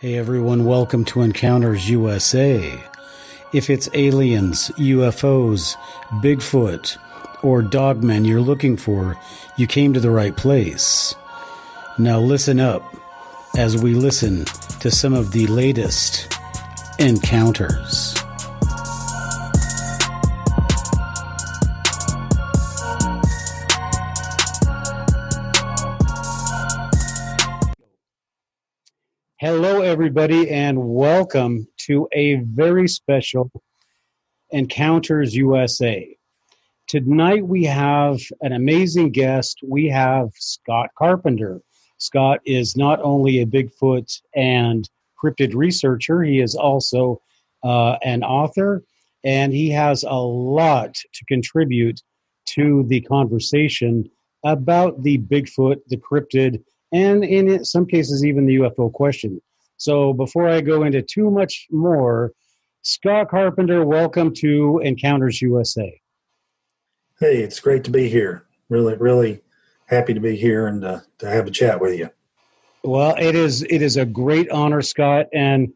Hey everyone, welcome to Encounters USA. If it's aliens, UFOs, Bigfoot, or Dogman you're looking for, you came to the right place. Now listen up as we listen to some of the latest encounters. Hello, everybody, and welcome to a very special Encounters USA. Tonight, we have an amazing guest. We have Scott Carpenter. Scott is not only a Bigfoot and cryptid researcher, he is also an author, and he has a lot to contribute to the conversation about the Bigfoot, the cryptid, and in some cases, even the UFO question. So before I go into too much more, Scott Carpenter, welcome to Encounters USA. Hey, it's great to be here. Really happy to be here and to have a chat with you. Well, it is a great honor, Scott, and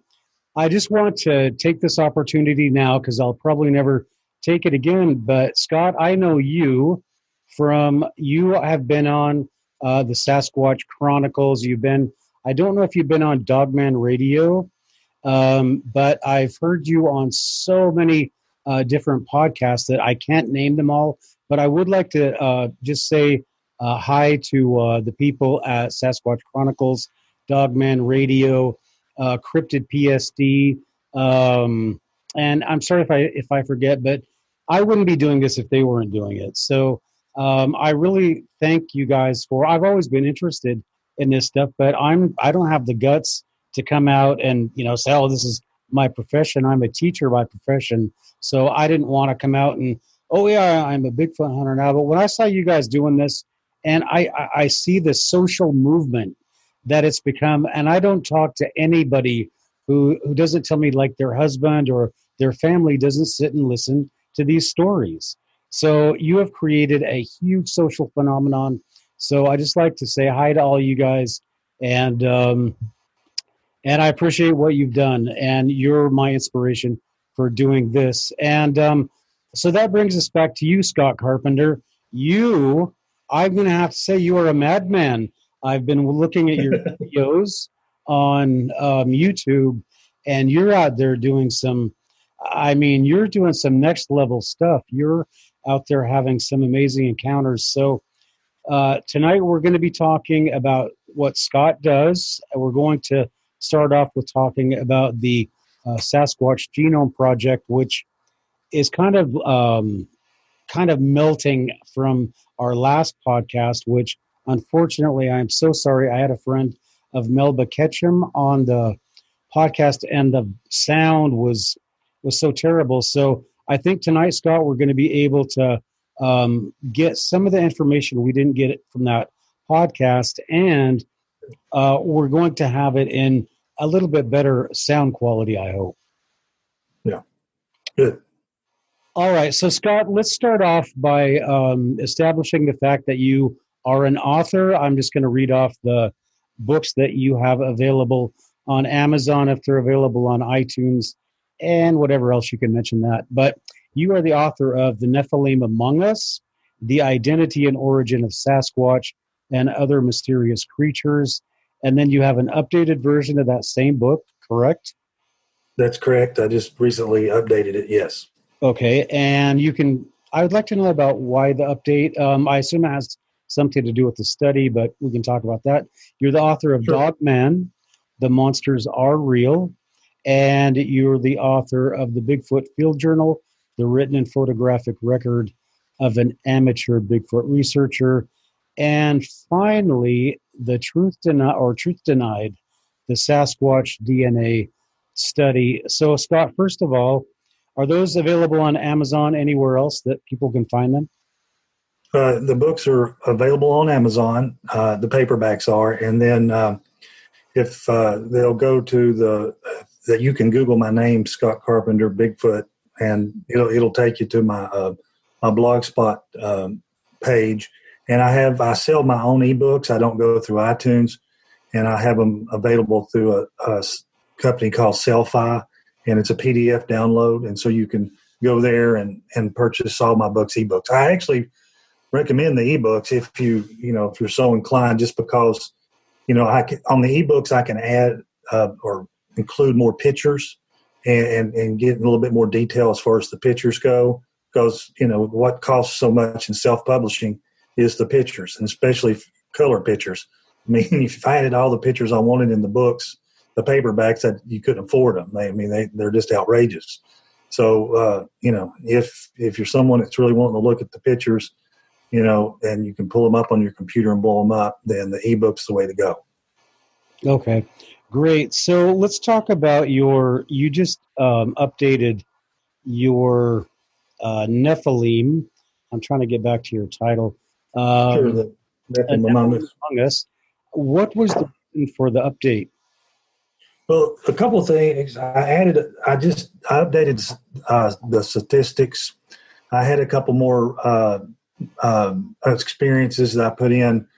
I just want to take this opportunity now because I'll probably never take it again. But Scott, I know you have been on the Sasquatch Chronicles. I don't know if you've been on Dogman Radio, but I've heard you on so many different podcasts that I can't name them all. But I would like to just say hi to the people at Sasquatch Chronicles, Dogman Radio, Cryptid PSD, and I'm sorry if I forget, but I wouldn't be doing this if they weren't doing it. So I really thank you guys I've always been interested in this stuff, but I don't have the guts to come out and say, oh, this is my profession. I'm a teacher by profession, so I didn't want to come out and, oh yeah, I'm a Bigfoot hunter now. But when I saw you guys doing this, and I see the social movement that it's become, and I don't talk to anybody who doesn't tell me like their husband or their family doesn't sit and listen to these stories. So you have created a huge social phenomenon. So I just like to say hi to all you guys, and I appreciate what you've done, and you're my inspiration for doing this. And so that brings us back to you, Scott Carpenter. I'm going to have to say you are a madman. I've been looking at your videos on YouTube, and you're out there doing you're doing some next level stuff. You're out there having some amazing encounters. So tonight we're going to be talking about what Scott does. We're going to start off with talking about the Sasquatch Genome Project, which is kind of melting from our last podcast, which unfortunately, I'm so sorry. I had a friend of Melba Ketchum on the podcast, and the sound was so terrible. So I think tonight, Scott, we're going to be able to get some of the information we didn't get it from that podcast, and we're going to have it in a little bit better sound quality, I hope. Yeah, good. All right, so Scott, let's start off by establishing the fact that you are an author. I'm just going to read off the books that you have available on Amazon, if they're available on iTunes, and whatever else you can mention that. But you are the author of The Nephilim Among Us, The Identity and Origin of Sasquatch and Other Mysterious Creatures. And then you have an updated version of that same book, correct? That's correct. I just recently updated it, yes. Okay, and I would like to know about why the update. I assume it has something to do with the study, but we can talk about that. You're the author of Sure. Dogman, The Monsters Are Real, and you're the author of the Bigfoot Field Journal, the written and photographic record of an amateur Bigfoot researcher, and finally, the Truth Denied, the Sasquatch DNA study. So, Scott, first of all, are those available on Amazon, anywhere else that people can find them? The books are available on Amazon. The paperbacks are, and then if they'll go to that you can Google my name, Scott Carpenter Bigfoot, and it'll take you to my Blogspot page. And I sell my own ebooks. I don't go through iTunes, and I have them available through a company called Selfie, and it's a PDF download, and so you can go there and purchase all my books, ebooks. I actually recommend the ebooks if if you're so inclined, just because on the ebooks I can add or include more pictures and get a little bit more detail as far as the pictures go, because what costs so much in self-publishing is the pictures, and especially color pictures. I mean, if I added all the pictures I wanted in the books, the paperbacks, that you couldn't afford them. They're just outrageous. So if you're someone that's really wanting to look at the pictures, and you can pull them up on your computer and blow them up, then the ebook's the way to go. Okay, great. So let's talk about you just updated your Nephilim. I'm trying to get back to your title. Sure, the Nephilim Among Us. What was the reason for the update? Well, a couple of things. I updated the statistics. I had a couple more experiences that I put in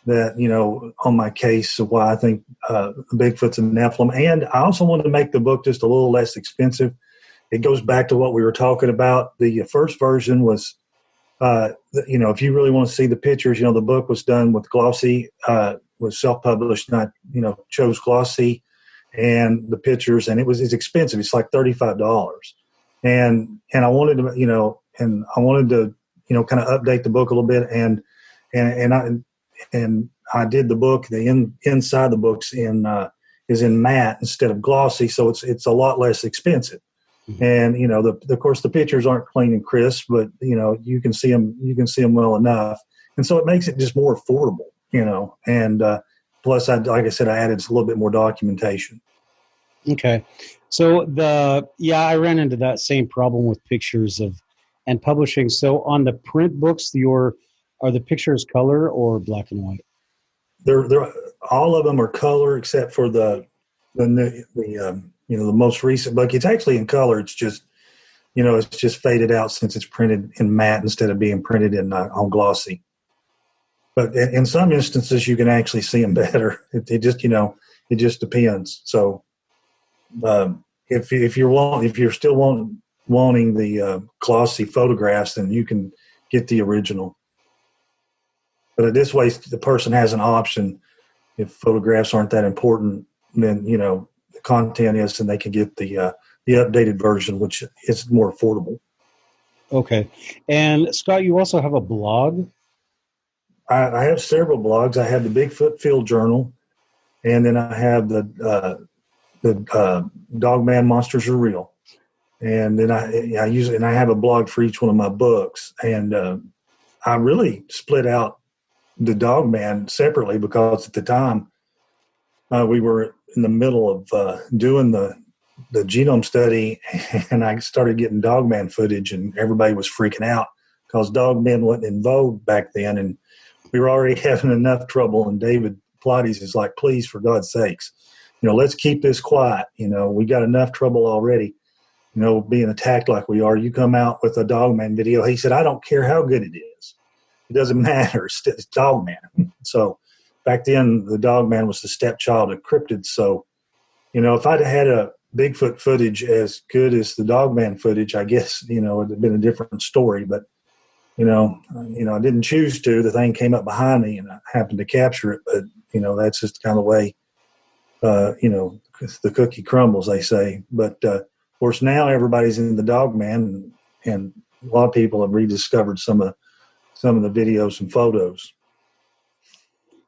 that, on my case of why I think Bigfoot's a Nephilim. And I also wanted to make the book just a little less expensive. It goes back to what we were talking about. The first version was, if you really want to see the pictures, the book was done with glossy, was self-published, not, chose glossy, and the pictures, and it's expensive. It's like $35. And I wanted to, kind of update the book a little bit. And I did the book, inside the books is in matte instead of glossy. So it's a lot less expensive. Mm-hmm. And, of course the pictures aren't clean and crisp, but you can see them well enough. And so it makes it just more affordable, and plus like I said, I added a little bit more documentation. Okay. So I ran into that same problem with pictures and publishing. So on the print books, are the pictures color or black and white? They're all of them are color except for the most recent book. It's actually in color. It's just it's just faded out since it's printed in matte instead of being printed on glossy. But in some instances, you can actually see them better. It just depends. So if you're still wanting the glossy photographs, then you can get the original. But this way, the person has an option. If photographs aren't that important, then the content is, and they can get the updated version, which is more affordable. Okay. And Scott, you also have a blog? I have several blogs. I have the Bigfoot Field Journal, and then I have the Dogman Monsters Are Real. And then I use it, and I have a blog for each one of my books. And I really split out the Dogman separately because at the time we were in the middle of doing the genome study, and I started getting Dogman footage, and everybody was freaking out because Dogman wasn't in vogue back then, and we were already having enough trouble. And David Pilates is like, please, for God's sakes, let's keep this quiet. We got enough trouble already, being attacked like we are. You come out with a Dogman video. He said, I don't care how good it is. It doesn't matter. It's Dogman. So back then, the Dogman was the stepchild of cryptids. So, if I'd had a Bigfoot footage as good as the Dogman footage, I guess, it would have been a different story. But, I didn't choose to. The thing came up behind me, and I happened to capture it. But, that's just kind of the way, the cookie crumbles, they say. But, of course, now everybody's in the Dogman, and a lot of people have rediscovered some of the videos and photos.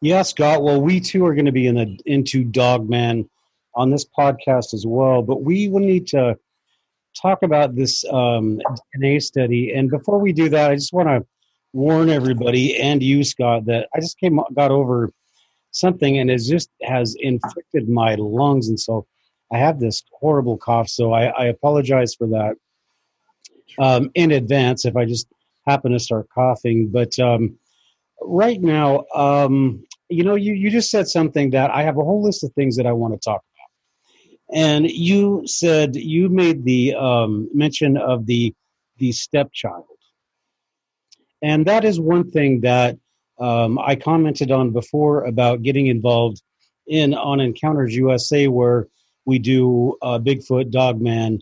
Yeah, Scott. Well, we too are going to be into Dogman on this podcast as well, but we will need to talk about this DNA study. And before we do that, I just want to warn everybody and you, Scott, that I just got over something, and it just has infected my lungs, and so I have this horrible cough. So I apologize for that in advance if I just happen to start coughing. But right now, you just said something that I have a whole list of things that I want to talk about. And you said you made the mention of the stepchild. And that is one thing that I commented on before about getting involved on Encounters USA, where we do Bigfoot, Dogman,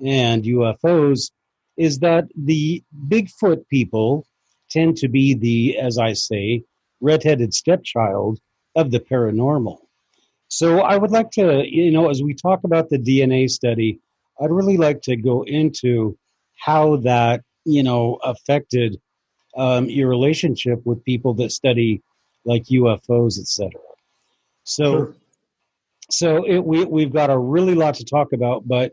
and UFOs, is that the Bigfoot people tend to be the, as I say, redheaded stepchild of the paranormal. So I would like to, as we talk about the DNA study, I'd really like to go into how that, affected your relationship with people that study like UFOs, etc. So, Sure. we've got a really lot to talk about, but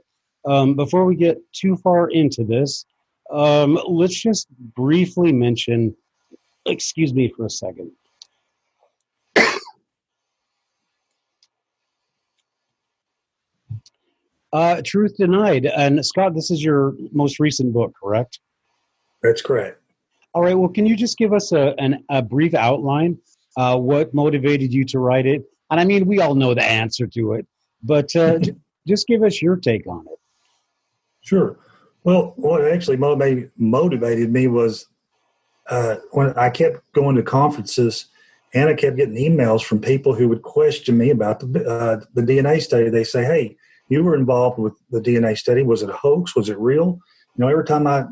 before we get too far into this, let's just briefly mention, excuse me for a second. Truth Denied. And Scott, this is your most recent book, correct? That's correct. All right. Well, can you just give us a brief outline? What motivated you to write it? And I mean, we all know the answer to it, but just give us your take on it. Sure. Well, what actually motivated me was when I kept going to conferences and I kept getting emails from people who would question me about the DNA study. They say, "Hey, you were involved with the DNA study. Was it a hoax? Was it real?" Every time I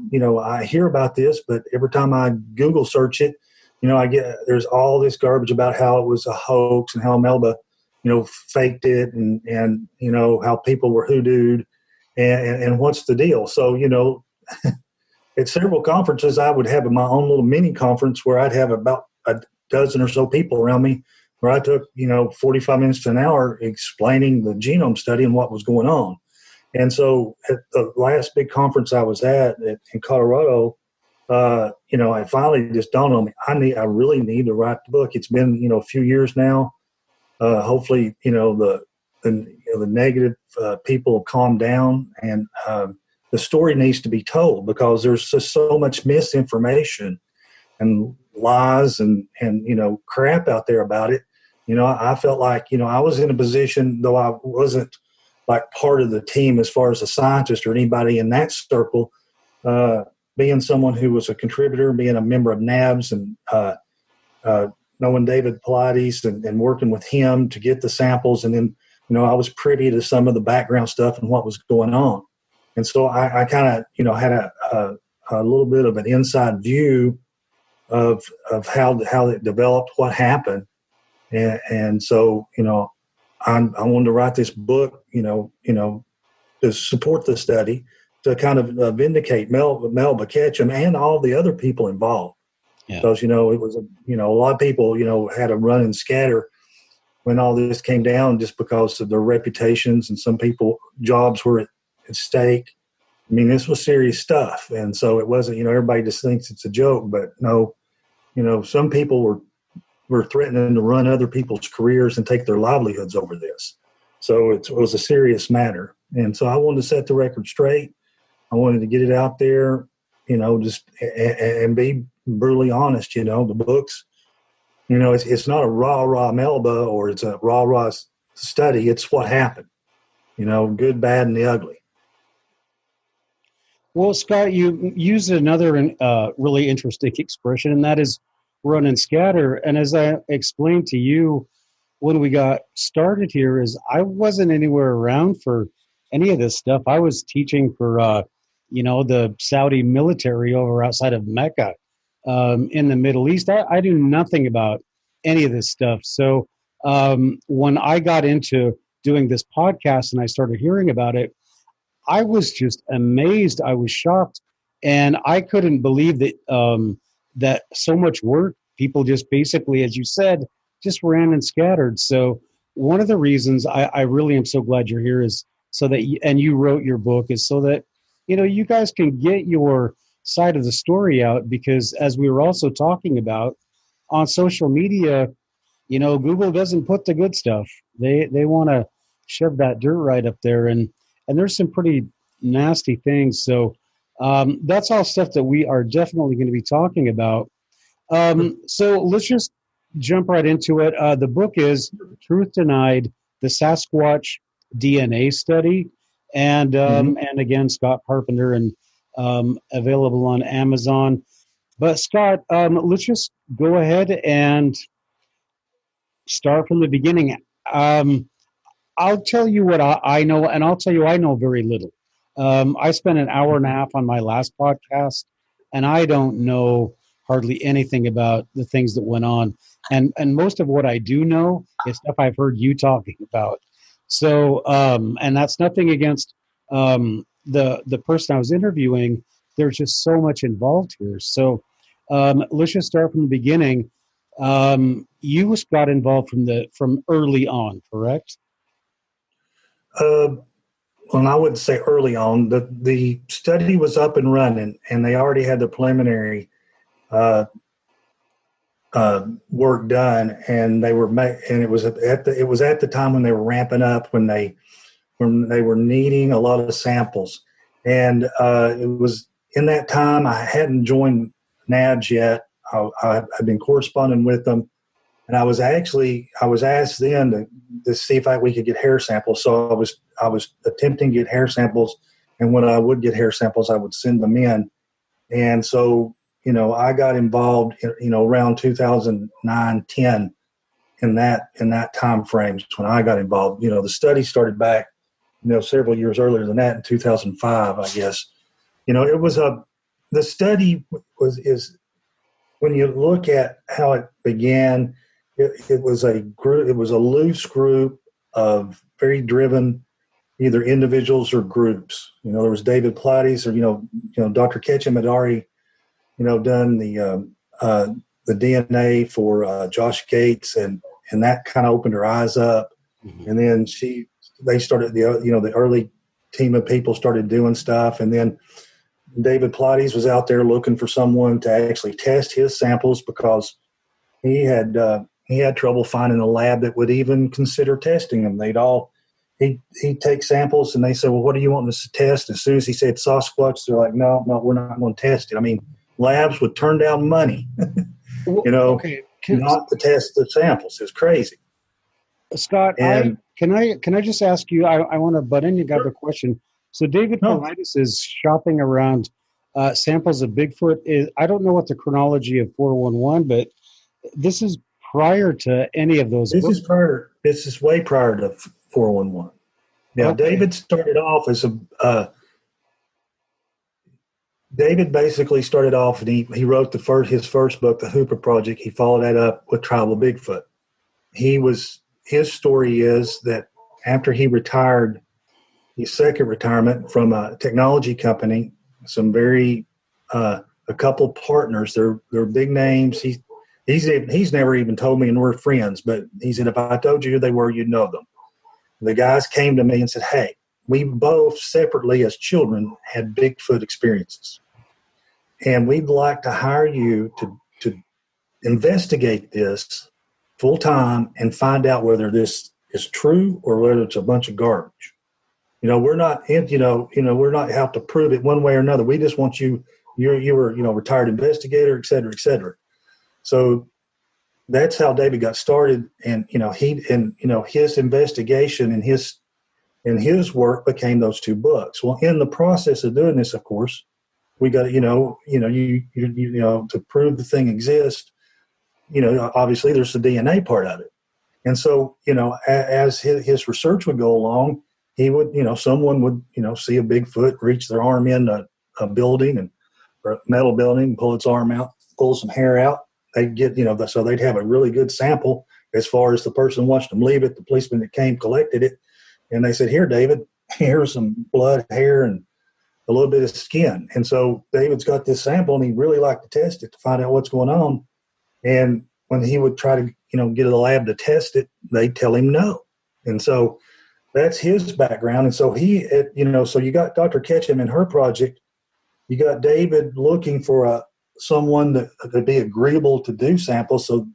hear about this, but every time I Google search it, there's all this garbage about how it was a hoax and how Melba, faked it and how people were hoodooed and what's the deal. So, at several conferences, I would have my own little mini conference where I'd have about a dozen or so people around me where I took, 45 minutes to an hour explaining the genome study and what was going on. And so at the last big conference I was at in Colorado, it finally just dawned on me, I really need to write the book. It's been, a few years now. Hopefully, the negative people have calmed down and the story needs to be told because there's just so much misinformation and lies and crap out there about it. I felt like, I was in a position, though I wasn't like part of the team as far as a scientist or anybody in that circle, being someone who was a contributor, being a member of NABS and knowing David Pilates and working with him to get the samples. And then, I was privy to some of the background stuff and what was going on. And so I kind of, had a little bit of an inside view of how it developed, what happened. And so, I wanted to write this book, to support the study, to kind of vindicate Melba Ketchum and all the other people involved. Yeah. Because, it was, a lot of people, had a run and scatter when all this came down just because of their reputations and some people jobs were at stake. I mean, this was serious stuff. And so it wasn't, everybody just thinks it's a joke, but no, some people were threatening to run other people's careers and take their livelihoods over this. So it was a serious matter. And so I wanted to set the record straight. I wanted to get it out there, just and be brutally honest, the books, it's not a rah Melba or it's a rah study. It's what happened, good, bad, and the ugly. Well, Scott, you used another really interesting expression, and that is run and scatter. And as I explained to you when we got started here, is I wasn't anywhere around for any of this stuff. I was teaching for, the Saudi military over outside of Mecca in the Middle East. I do nothing about any of this stuff. So when I got into doing this podcast and I started hearing about it, I was just amazed. I was shocked. And I couldn't believe that that so much work, people just basically, as you said, just ran and scattered. So one of the reasons I really am so glad you're here is so that, and you wrote your book, is so that, you guys can get your side of the story out, because as we were also talking about on social media, Google doesn't put the good stuff. They want to shove that dirt right up there. And there's some pretty nasty things. So that's all stuff that we are definitely going to be talking about. So let's just jump right into it. The book is Truth Denied, the Sasquatch DNA Study. And again, Scott Carpenter, and available on Amazon. But Scott, let's just go ahead and start from the beginning. I'll tell you what I know, and I'll tell you I know very little. I spent an hour and a half on my last podcast, and I don't know hardly anything about the things that went on. And most of what I do know is stuff I've heard you talking about. So, and that's nothing against the person I was interviewing. There's just so much involved here. So, let's just start from the beginning. You got involved from early on, correct? Well, I wouldn't say early on. The study was up and running, and they already had the preliminary work done, and they were and it was at the time when they were ramping up, when they were needing a lot of samples, and it was in that time I hadn't joined NABS yet. I'd been corresponding with them. And I was asked then to see if we could get hair samples. So I was attempting to get hair samples, and when I would get hair samples, I would send them in. And so, I got involved, around 2009, 10 in that time frame when I got involved. The study started back, several years earlier than that in 2005, I guess. It was the study is when you look at how it began. It was a group. It was a loose group of very driven, either individuals or groups. There was David Pilates, or Dr. Ketchum had already, done the DNA for Josh Gates, and that kind of opened her eyes up. Mm-hmm. And then they started the early team of people started doing stuff, and then David Pilates was out there looking for someone to actually test his samples because he had trouble finding a lab that would even consider testing them. He'd take samples and they said, well, what do you want us to test? As soon as he said Sasquatch, they're like, no, we're not going to test it. I mean, labs would turn down money, okay. Not to test the samples. It's crazy. Scott, can I just ask you, I want to butt in, you got a question. So David Pilates is shopping around samples of Bigfoot. I don't know what the chronology of 411, but this is prior to any of those. This is way prior to 411. Now, okay. David started off as David basically started off, and he wrote his first book, The Hooper Project. He followed that up with Tribal Bigfoot. His story is that after he retired, his second retirement from a technology company, a couple partners, they're big names. He's never even told me, and we're friends, but he said, if I told you who they were, you'd know them. The guys came to me and said, hey, we both separately as children had Bigfoot experiences, and we'd like to hire you to investigate this full time and find out whether this is true or whether it's a bunch of garbage. We're not we're not out to prove it one way or another. We just want you were retired investigator, et cetera, et cetera. So that's how David got started, and his investigation and his work became those two books. Well, in the process of doing this, of course, we got to prove the thing exists. Obviously there's the DNA part of it, and so as his research would go along, he would someone would see a Bigfoot, reach their arm in a building or a metal building, and pull its arm out, pull some hair out. They'd get, so they'd have a really good sample as far as the person watched them leave it. The policeman that came collected it, and they said, here, David, here's some blood, hair, and a little bit of skin. And so David's got this sample, and he'd really like to test it to find out what's going on. And when he would try to, get a lab to test it, they'd tell him no. And so that's his background. And so so you got Dr. Ketchum and her project. You got David looking for someone that could be agreeable to do samples. So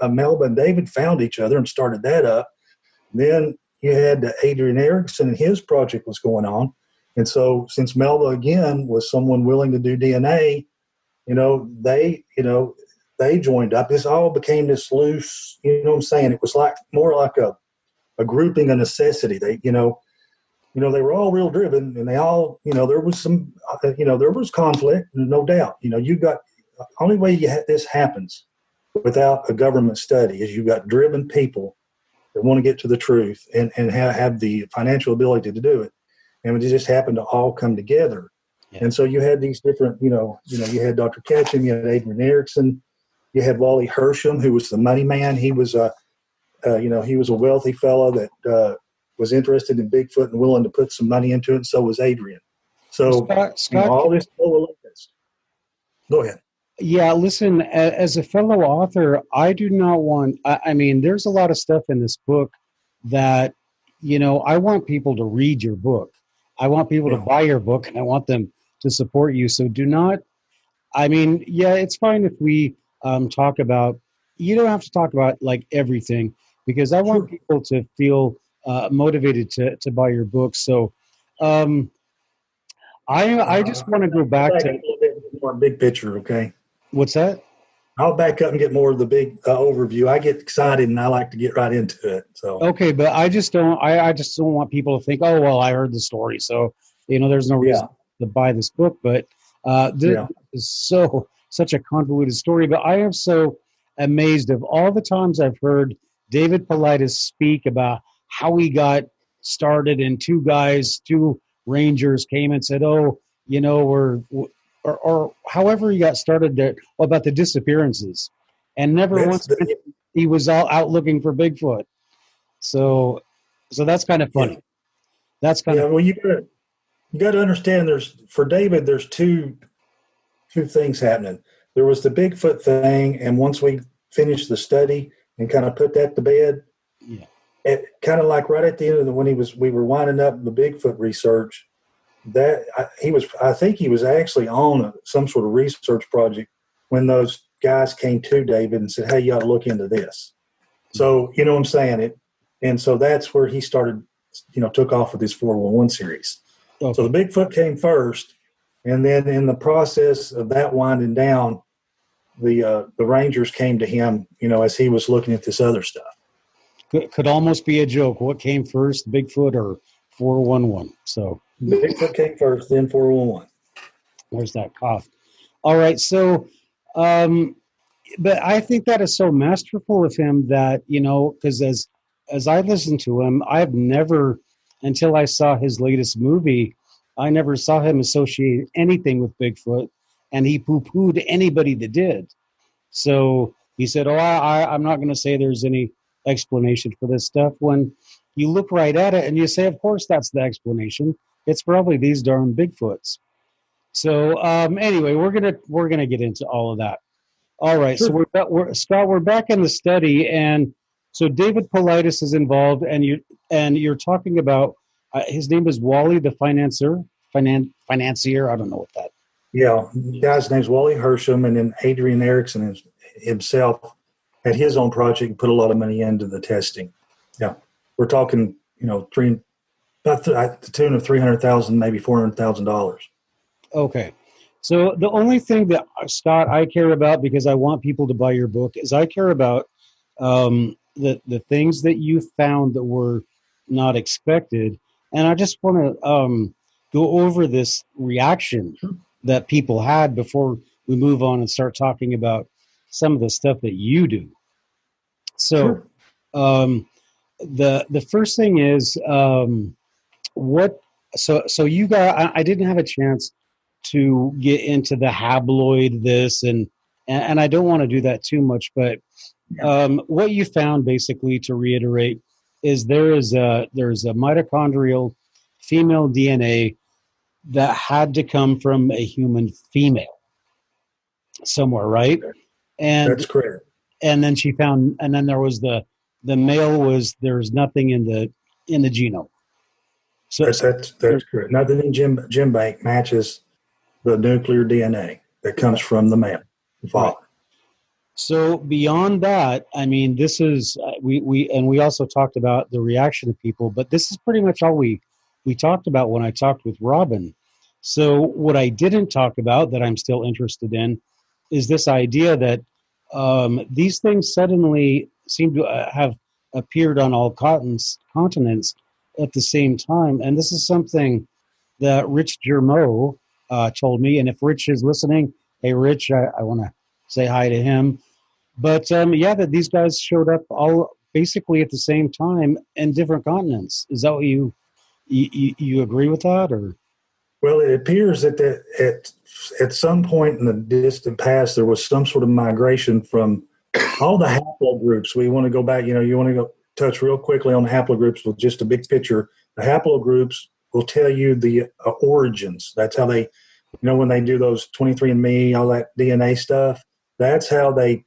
Melba and David found each other and started that up. Then you had Adrian Erickson, and his project was going on. And so since Melba, again, was someone willing to do DNA, they joined up. This all became this loose, what I'm saying? It was more like a grouping, a necessity. They they were all real driven, and they all, there was some, there was conflict, no doubt. Only way this happens without a government study is you got driven people that want to get to the truth and have the financial ability to do it. And it just happened to all come together. Yeah. And so you had these different, you had Dr. Ketchum, you had Adrian Erickson, you had Wally Hersham, who was the money man. He was he was a wealthy fellow that was interested in Bigfoot and willing to put some money into it. And so was Adrian. So Scott, all this. Go ahead. Yeah, listen, as a fellow author, I do not want, I mean, there's a lot of stuff in this book that, I want people to read your book. I want people to buy your book, and I want them to support you. So do not, it's fine if we talk about, you don't have to talk about like everything, because I want people to feel motivated to buy your book. So I just want to go back to a little bit more big picture, okay? What's that? I'll back up and get more of the big overview. I get excited and I like to get right into it. So okay, but I just don't want people to think, oh well, I heard the story, so there's no reason to buy this book. But this is such a convoluted story. But I am so amazed of all the times I've heard David Paulides speak about how he got started, and two rangers came and said, oh, or however he got started there, about the disappearances, and never once he was out looking for Bigfoot. So that's kind of funny. That's kind of well, you got to understand. For David, there's two things happening. There was the Bigfoot thing, and once we finished the study and kind of put that to bed, it kind of like right at the end of we were winding up the Bigfoot research. I think he was actually on some sort of research project when those guys came to David and said, hey, you ought to look into this. So, you know what I'm saying? And so that's where he started, took off with his 411 series. Okay. So the Bigfoot came first, and then in the process of that winding down, the Rangers came to him, as he was looking at this other stuff. Could almost be a joke. What came first, Bigfoot or 411? So Bigfoot came first, then 411. There's that cough. All right. So, but I think that is so masterful of him that, because as I listened to him, I've never, until I saw his latest movie, I never saw him associate anything with Bigfoot, and he poo-pooed anybody that did. So he said, I'm not going to say there's any explanation for this stuff, when you look right at it and you say, of course, that's the explanation. It's probably these darn Bigfoots. So anyway, we're gonna get into all of that. All right. Sure. So Scott, we're back in the study, and so David Paulides is involved, and you're talking about his name is Wally the financier. I don't know what that. Yeah, the guy's name's Wally Hersham, and then Adrian Erickson himself had his own project and put a lot of money into the testing. Yeah, we're talking, about the tune of $300,000, maybe $400,000. Okay, so the only thing that, Scott, I care about, because I want people to buy your book, is I care about the things that you found that were not expected, and I just want to go over this reaction that people had before we move on and start talking about some of the stuff that you do. So, the first thing is So you got. I didn't have a chance to get into the habloid this, and I don't want to do that too much. But what you found, basically, to reiterate, is there's a mitochondrial female DNA that had to come from a human female somewhere, right? And that's correct. And then she found, and then there was the male there's nothing in the genome. So that's correct. Nothing in gene bank matches the nuclear DNA that comes from the male, the father. Right. So beyond that, this is we also talked about the reaction of people, but this is pretty much all we talked about when I talked with Robin. So what I didn't talk about that I'm still interested in is this idea that these things suddenly seem to have appeared on all continents at the same time. And this is something that Rich Germeau told me. And if Rich is listening, hey, Rich, I want to say hi to him. But that these guys showed up all basically at the same time in different continents. Is that what you agree with that, or? Well, it appears that at some point in the distant past, there was some sort of migration from all the haplogroups. We want to go back, you want to go touch real quickly on the haplogroups with just a big picture. The haplogroups will tell you the origins. That's how they, when they do those 23andMe, all that DNA stuff, that's how they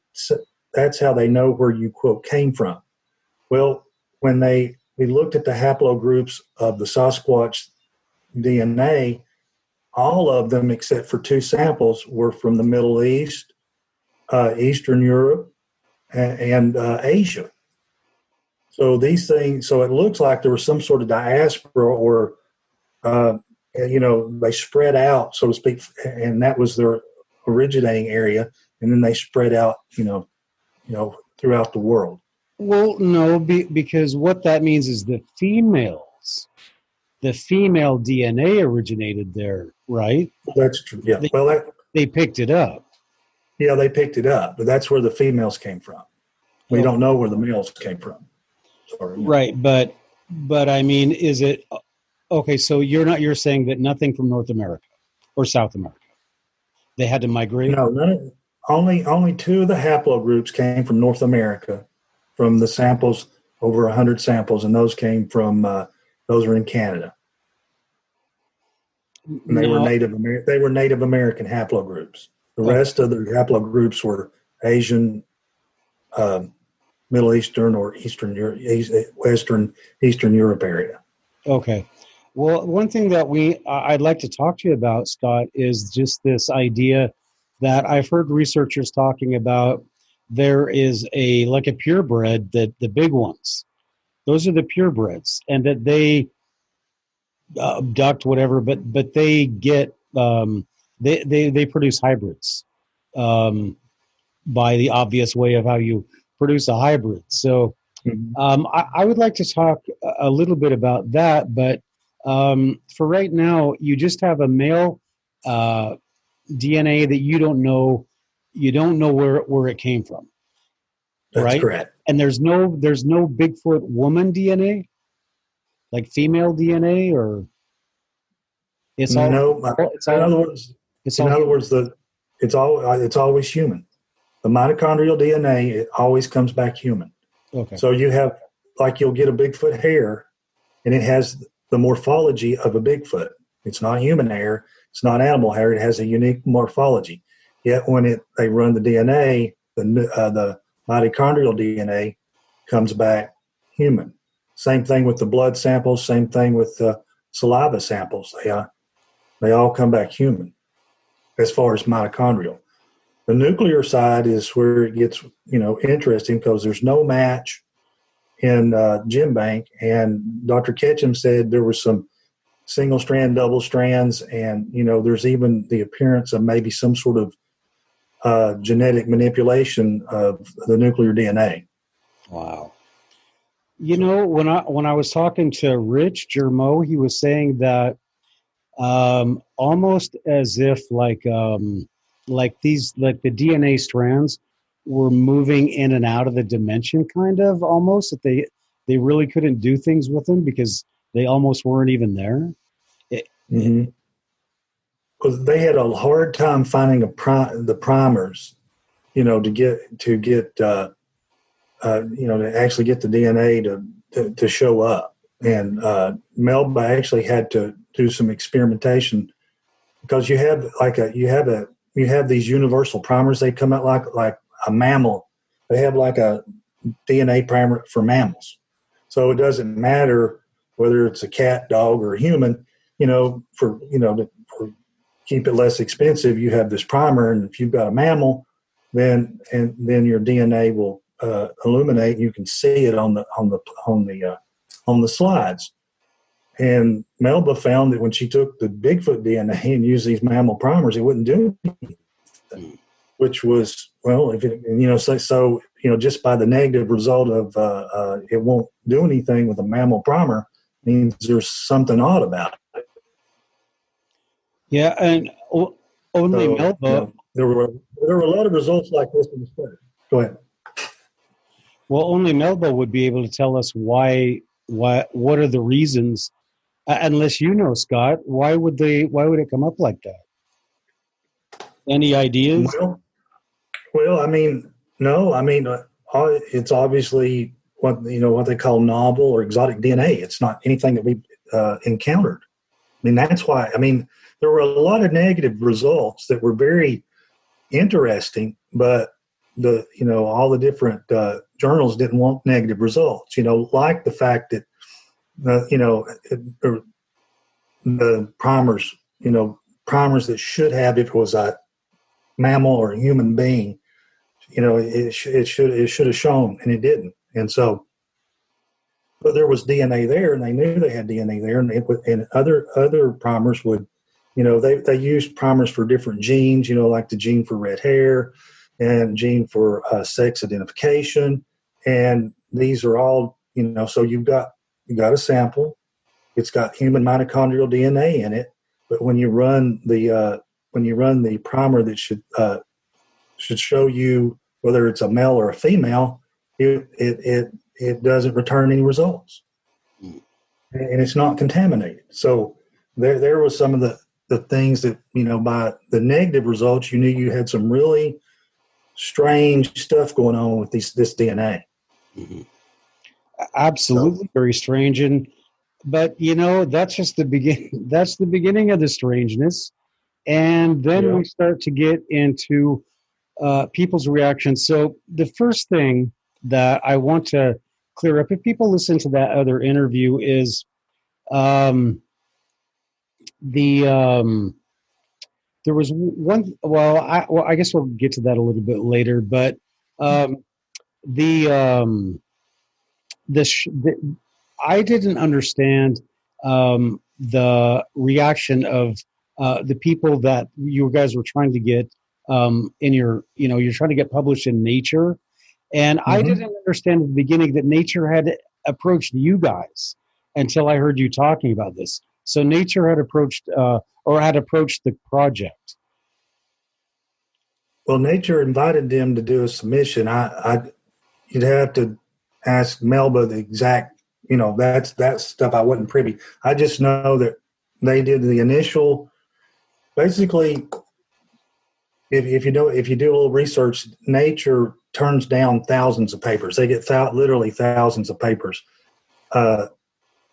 know where you, quote, came from. Well, when we looked at the haplogroups of the Sasquatch DNA, all of them except for 2 samples were from the Middle East, Eastern Europe, and Asia. So these things, so it looks like there was some sort of diaspora, or they spread out, so to speak, and that was their originating area, and then they spread out, throughout the world. Well, no, because what that means is the female DNA originated there, right? That's true. Yeah. They picked it up. Yeah, they picked it up, but that's where the females came from. We don't know where the males came from. Sorry. Right, but I mean, is it okay? So you're saying that nothing from North America or South America, they had to migrate? No, only 2 of the haplogroups came from North America, from the samples, over 100 samples, and those came from those are in Canada. And they were Native American haplogroups. The rest of the haplogroups were Asian, Middle Eastern, or Eastern Europe, Eastern Europe area. Okay. Well, one thing that I'd like to talk to you about, Scott, is just this idea that I've heard researchers talking about. There is a purebred, that the big ones, those are the purebreds, and that they abduct whatever, but they get they produce hybrids by the obvious way of how you produce a hybrid. So I would like to talk a little bit about that, but for right now, you just have a male DNA that you don't know where it came from. That's right? Correct. And there's no Bigfoot woman DNA, like female DNA, or it's all. No, in other words, it's always human. The mitochondrial DNA, it always comes back human. Okay. So you have, you'll get a Bigfoot hair, and it has the morphology of a Bigfoot. It's not human hair. It's not animal hair. It has a unique morphology. Yet when they run the DNA, the mitochondrial DNA comes back human. Same thing with the blood samples. Same thing with the saliva samples. They all come back human as far as mitochondrial. The nuclear side is where it gets interesting, because there's no match in GenBank, and Dr. Ketchum said there was some single strand, double strands, and there's even the appearance of maybe some sort of genetic manipulation of the nuclear DNA. Wow. When I was talking to Rich Germeau, he was saying that almost as if the DNA strands were moving in and out of the dimension, kind of almost, that they really couldn't do things with them because they almost weren't even there. Because they had a hard time finding the primers, to actually get the DNA to show up. And Melba actually had to do some experimentation, because you have these universal primers. They come out like a mammal. They have like a DNA primer for mammals. So it doesn't matter whether it's a cat, dog, or a human. For keep it less expensive, you have this primer, and if you've got a mammal, then your DNA will illuminate. You can see it on the slides. And Melba found that when she took the Bigfoot DNA and used these mammal primers, it wouldn't do anything. Which was, just by the negative result of it won't do anything with a mammal primer means there's something odd about it. Yeah, and only Melba. There were a lot of results like this in the study. Go ahead. Well, only Melba would be able to tell us what are the reasons, unless you know, Scott, why would it come up like that? Any ideas? Well, I mean, no, I mean, it's obviously what they call novel or exotic DNA. It's not anything that we encountered. I mean, that's why. I mean, there were a lot of negative results that were very interesting, but all the different journals didn't want negative results. Like the fact that the primers that should have, if it was a mammal or a human being, it should have shown, and it didn't. And so, but there was DNA there, and they knew they had DNA there, and other primers would, they used primers for different genes, like the gene for red hair and gene for sex identification, and these are all, so you got a sample, it's got human mitochondrial DNA in it, but when you run the primer that should show you whether it's a male or a female, it doesn't return any results, and it's not contaminated. So there was some of the things that, by the negative results, you knew you had some really strange stuff going on with this DNA. Mm-hmm. Absolutely, very strange, but that's just the begin. That's the beginning of the strangeness, and then we start to get into people's reactions. So the first thing that I want to clear up, if people listen to that other interview, is there was one. Well, I guess we'll get to that a little bit later. But I didn't understand the reaction of the people that you guys were trying to get in your, you're trying to get published in Nature. And I didn't understand at the beginning that Nature had approached you guys until I heard you talking about this. So Nature had approached the project. Well, Nature invited them to do a submission. You'd have to ask Melba the exact, that's stuff I wasn't privy. I just know that they did the initial, basically, if you do a little research, Nature turns down thousands of papers. They get literally thousands of papers a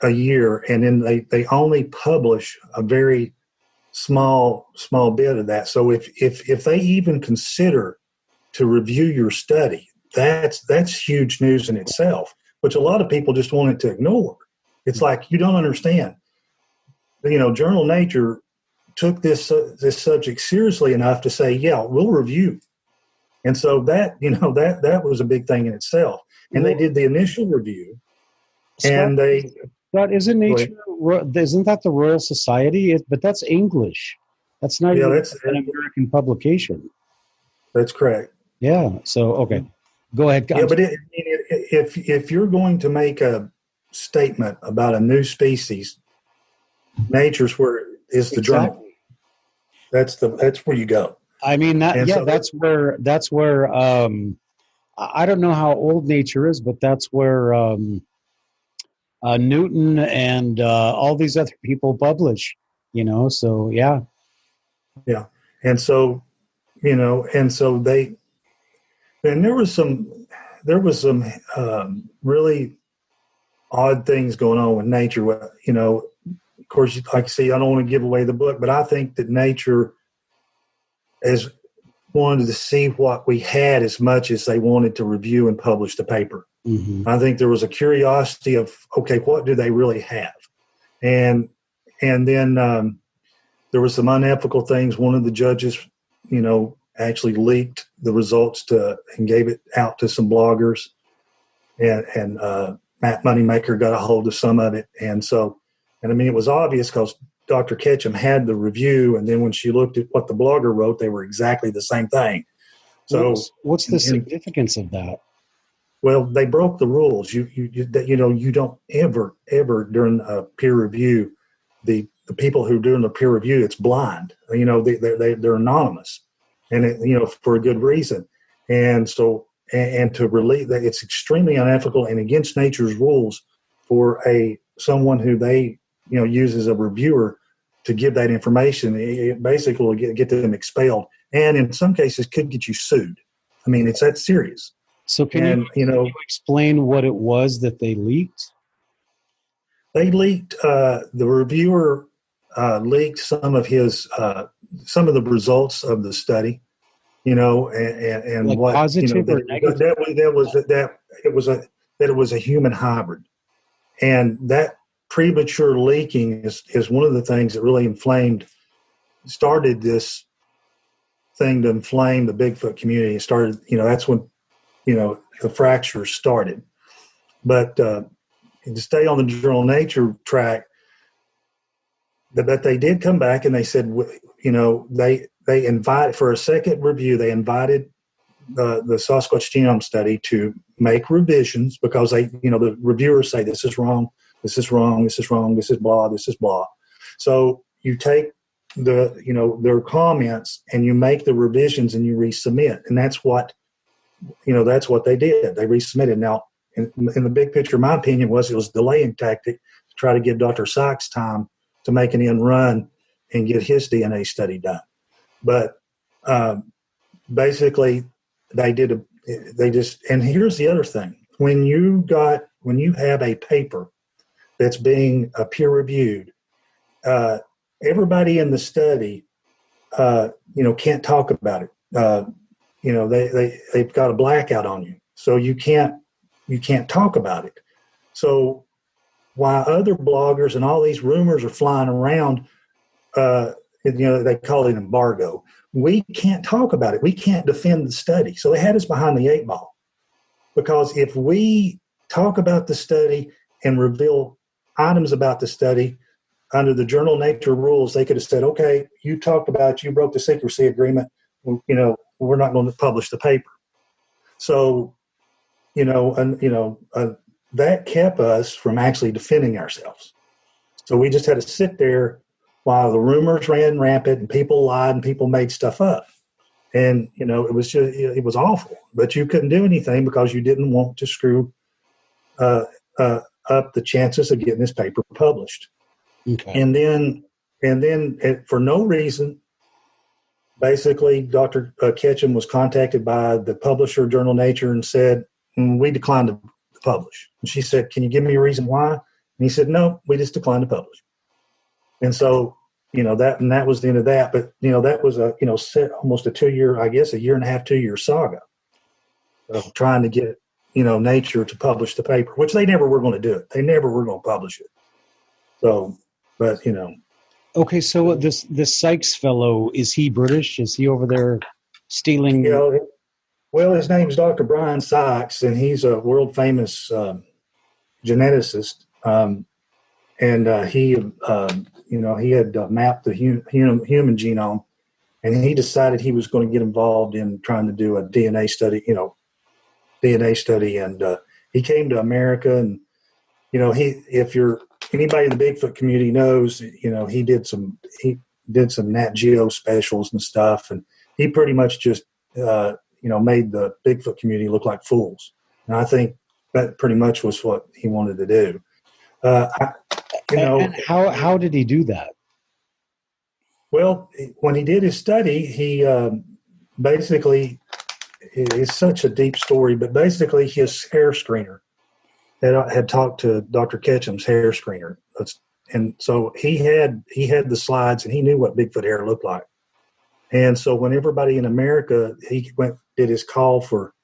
year, and then they only publish a very small bit of that. So if they even consider to review your study, that's huge news in itself, which a lot of people just wanted to ignore. It's like, you don't understand. Journal Nature took this subject seriously enough to say, yeah, we'll review. And so that was a big thing in itself. And they did the initial review, and But isn't Nature? Isn't that the Royal Society? But that's English. That's not even an American publication. That's correct. Yeah. So okay, go ahead. Yeah, but if you're going to make a statement about a new species, Nature's where is the journal. That's where you go. I mean that's where I don't know how old Nature is, but that's where Newton and all these other people publish, so yeah. And so, there was some really odd things going on with Nature. Of course, like I say, I don't want to give away the book, but I think that Nature has wanted to see what we had as much as they wanted to review and publish the paper. Mm-hmm. I think there was a curiosity of, okay, what do they really have? And then there were some unethical things. One of the judges, actually leaked the results and gave it out to some bloggers, and Matt Moneymaker got a hold of some of it. And I mean, it was obvious because Dr. Ketchum had the review, and then when she looked at what the blogger wrote, they were exactly the same thing. So what's the significance of that? Well, they broke the rules. You don't ever during a peer review, the people who are doing the peer review, it's blind. They're anonymous, and for a good reason. And so and to release that, it's extremely unethical and against nature's rules for someone who they use as a reviewer to give that information. It basically will get them expelled, and in some cases could get you sued. I mean, it's that serious. So can you explain what it was that they leaked? They leaked, the reviewer leaked some of the results of the study, and like what positive or negative? that it was a human hybrid, and that premature leaking is one of the things that really started this thing to inflame the Bigfoot community. It started, that's when the fractures started. But to stay on the journal Nature track, but they did come back and they said, they invited for a second review. They invited the Sasquatch genome study to make revisions because the reviewers say this is wrong, this is wrong, this is wrong, this is blah, this is blah. So you take their comments and you make the revisions and you resubmit, and that's what they did. They resubmitted. Now, in the big picture, my opinion was it was a delaying tactic to try to give Dr. Sykes time to make an end run and get his DNA study done. But basically, and here's the other thing: when you have a paper that's being peer reviewed, everybody in the study, can't talk about it. They've got a blackout on you, so you can't talk about it. So while other bloggers and all these rumors are flying around, they call it embargo. We can't talk about it. We can't defend the study. So they had us behind the 8 ball, because if we talk about the study and reveal items about the study under the journal Nature rules, they could have said, okay, you talked about, you broke the secrecy agreement. We're not going to publish the paper. So, that kept us from actually defending ourselves. So we just had to sit there while the rumors ran rampant and people lied and people made stuff up. And, it was awful, but you couldn't do anything because you didn't want to screw up the chances of getting this paper published. Okay. And then for no reason, basically, Dr. Ketchum was contacted by the publisher, Journal Nature, and said, we declined to publish. And she said, can you give me a reason why? And he said, no, we just declined to publish. And so, that was the end of that. But, that was almost a 2 year, I guess, a year and a half, 2 year saga of trying to get, Nature to publish the paper, which they never were going to do it. They never were going to publish it. So, but, Okay, so this Sykes fellow, is he British? Is he over there stealing? Well, his name's Dr. Brian Sykes, and he's a world famous geneticist. And he had mapped the human genome, and he decided he was going to get involved in trying to do a DNA study. And he came to America, and if you're anybody in the Bigfoot community knows, he did some Nat Geo specials and stuff, and he pretty much just made the Bigfoot community look like fools. And I think that pretty much was what he wanted to do. And how did he do that? Well, when he did his study, he basically, it's such a deep story, but basically his hair screener had talked to Dr. Ketchum's hair screener. And so he had the slides, and he knew what Bigfoot hair looked like. And so when everybody in America, he did his call for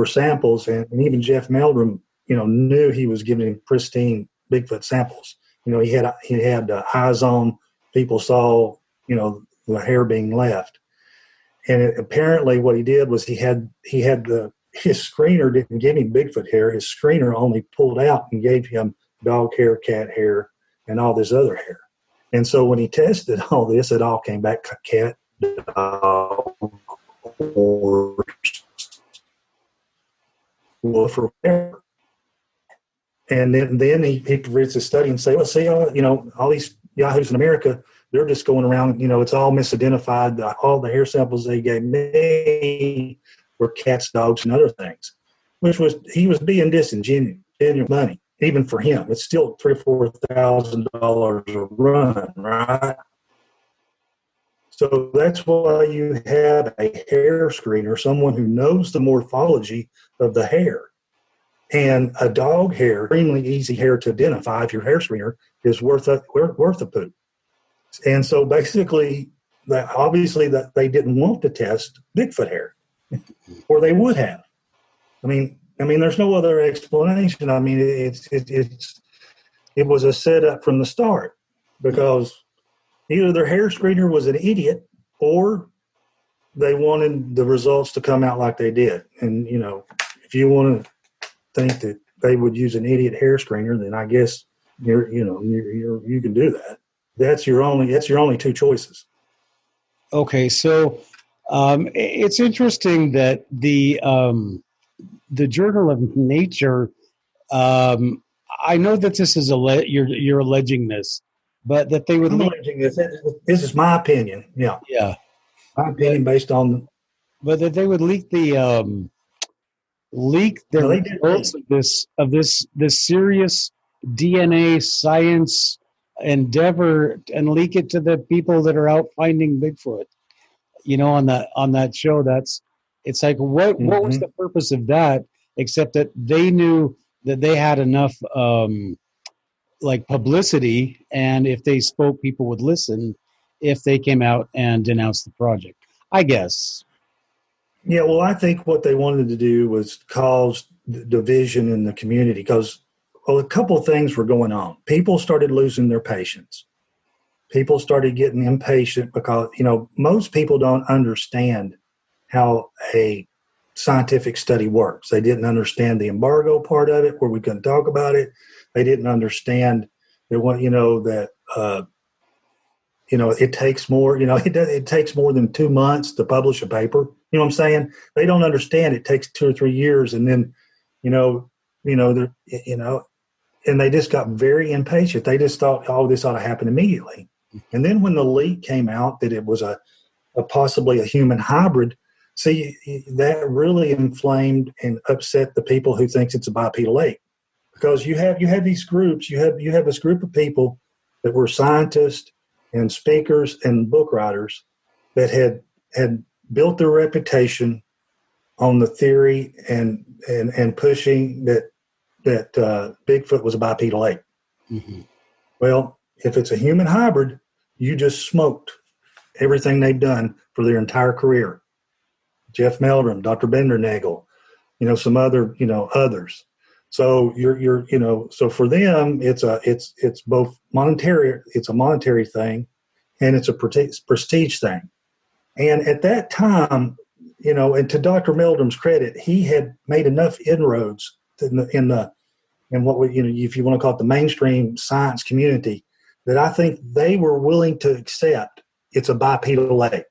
samples, and even Jeff Meldrum, knew he was giving him pristine Bigfoot samples. He had eyes on. People saw, the hair being left. And apparently what he did was his screener didn't give him Bigfoot hair. His screener only pulled out and gave him dog hair, cat hair, and all this other hair. And so when he tested all this, it all came back cat, dog, horse, wolf, or whatever. And then he reads the study and say, well, see, all these yahoos in America, they're just going around, it's all misidentified. All the hair samples they gave me were cats, dogs, and other things, he was being disingenuous, genuine money, even for him. It's still $3,000 or $4,000 a run, right? So that's why you have a hair screener, someone who knows the morphology of the hair. And a dog hair, extremely easy hair to identify if your hair screener is worth a poop. And so basically, obviously that they didn't want to test Bigfoot hair, or they would have. I mean, there's no other explanation. I mean, it was a setup from the start, because either their hair screener was an idiot, or they wanted the results to come out like they did. And if you want to think that they would use an idiot hair screener, then I guess you can do that. That's your only two choices. Okay, so it's interesting that the Journal of Nature. I know that this is you're alleging this, but that they would. I'm alleging this. This is my opinion. Yeah. Yeah. My opinion based on. But that they would leak the results of this serious DNA science endeavor and leak it to the people that are out finding Bigfoot. On that show, it's like what was the purpose of that, except that they knew that they had enough publicity, and if they spoke, people would listen if they came out and denounced the project, I guess. Yeah, well, I think what they wanted to do was cause division in the community, because a couple of things were going on. People started losing their patience. People started getting impatient because, most people don't understand how a scientific study works. They didn't understand the embargo part of it, where we couldn't talk about it. They didn't understand that it takes more. It takes more than 2 months to publish a paper. You know what I'm saying? They don't understand it takes 2 or 3 years, and then and they just got very impatient. They just thought, oh, this ought to happen immediately. And then when the leak came out that it was a possibly a human hybrid, see, that really inflamed and upset the people who thinks it's a bipedal ape, because you have these groups. You have this group of people that were scientists and speakers and book writers that had built their reputation on the theory and pushing that Bigfoot was a bipedal ape. Mm-hmm. Well, if it's a human hybrid, you just smoked everything they've done for their entire career. Jeff Meldrum, Dr. Bendernagel, some other, others. So so for them, it's both monetary. It's a monetary thing, and it's a prestige thing. And at that time, and to Dr. Meldrum's credit, he had made enough inroads in what we, if you want to call it the mainstream science community, that I think they were willing to accept it's a bipedal ape,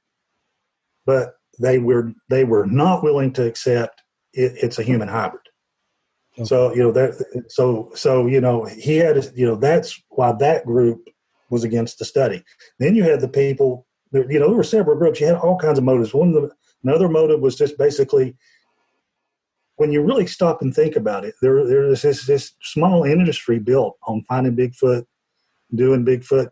but they were not willing to accept it's a human hybrid. Okay. So he had that's why that group was against the study. Then you had the people. There were several groups. You had all kinds of motives. Another motive was just basically, when you really stop and think about it, there's this small industry built on finding Bigfoot, doing Bigfoot,